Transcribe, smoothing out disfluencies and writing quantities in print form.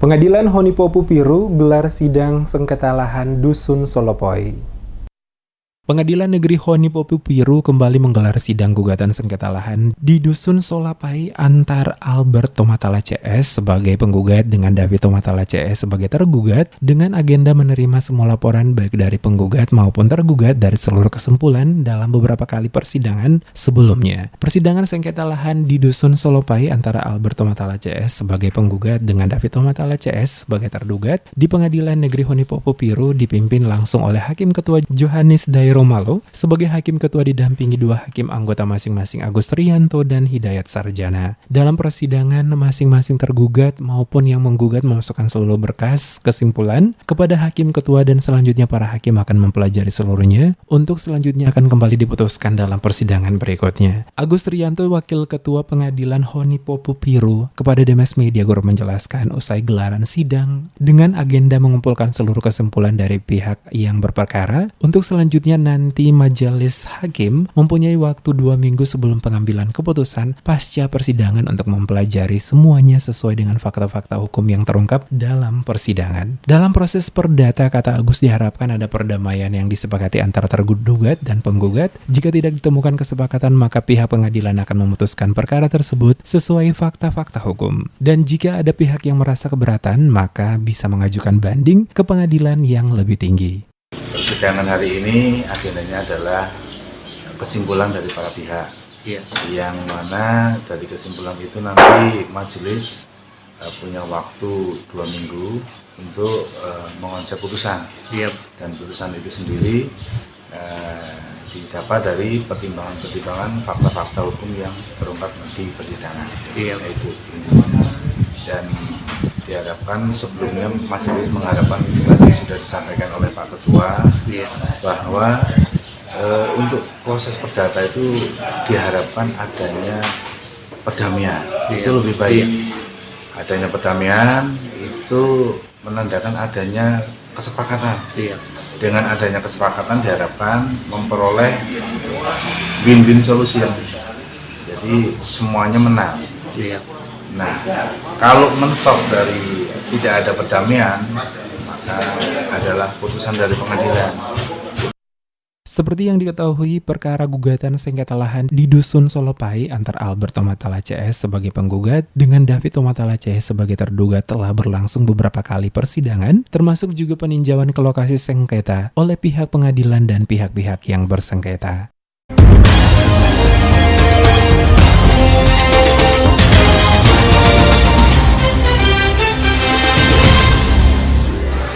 Pengadilan Honipopu Piru gelar sidang sengketa lahan Dusun Solopoi. Pengadilan Negeri Honipopu Piru kembali menggelar sidang gugatan sengketa lahan di Dusun Solopoi antar Albert Tomatala CS sebagai penggugat dengan David Tomatala CS sebagai tergugat dengan agenda menerima semua laporan baik dari penggugat maupun tergugat dari seluruh kesimpulan dalam beberapa kali persidangan sebelumnya. Persidangan sengketa lahan di Dusun Solopoi antara Albert Tomatala CS sebagai penggugat dengan David Tomatala CS sebagai tergugat di Pengadilan Negeri Honipopu Piru dipimpin langsung oleh Hakim Ketua Johannes Romalo sebagai Hakim Ketua didampingi dua hakim anggota masing-masing Agus Rianto dan Hidayat Sarjana. Dalam persidangan, masing-masing tergugat maupun yang menggugat memasukkan seluruh berkas kesimpulan kepada Hakim Ketua dan selanjutnya para hakim akan mempelajari seluruhnya untuk selanjutnya akan kembali diputuskan dalam persidangan berikutnya. Agus Rianto, Wakil Ketua Pengadilan Honipopu Piru, kepada Demes Media Group menjelaskan usai gelaran sidang dengan agenda mengumpulkan seluruh kesimpulan dari pihak yang berperkara untuk selanjutnya nanti majelis hakim mempunyai waktu 2 minggu sebelum pengambilan keputusan pasca persidangan untuk mempelajari semuanya sesuai dengan fakta-fakta hukum yang terungkap dalam persidangan. Dalam proses perdata, kata Agus, diharapkan ada perdamaian yang disepakati antara tergugat dan penggugat. Jika tidak ditemukan kesepakatan, maka pihak pengadilan akan memutuskan perkara tersebut sesuai fakta-fakta hukum. Dan jika ada pihak yang merasa keberatan, maka bisa mengajukan banding ke pengadilan yang lebih tinggi. Persidangan hari ini agendanya adalah kesimpulan dari para pihak, yang mana dari kesimpulan itu nanti majelis punya waktu 2 minggu untuk mengonjak putusan, dan putusan itu sendiri didapat dari pertimbangan-pertimbangan fakta-fakta hukum yang terungkap di persidangan, yaitu dan diharapkan sebelumnya majelis mengharapkan tadi sudah disampaikan oleh Pak Ketua bahwa untuk proses perdata itu diharapkan adanya perdamaian, itu lebih baik. Adanya perdamaian itu menandakan adanya kesepakatan. Dengan adanya kesepakatan diharapkan memperoleh win-win solution, jadi semuanya menang. Nah, kalau mentok dari tidak ada perdamaian, maka adalah putusan dari pengadilan. Seperti yang diketahui, perkara gugatan sengketa lahan di Dusun Solopoi antar Albert Tomatala CS sebagai penggugat dengan David Tomatala CS sebagai terduga telah berlangsung beberapa kali persidangan, termasuk juga peninjauan ke lokasi sengketa oleh pihak pengadilan dan pihak-pihak yang bersengketa.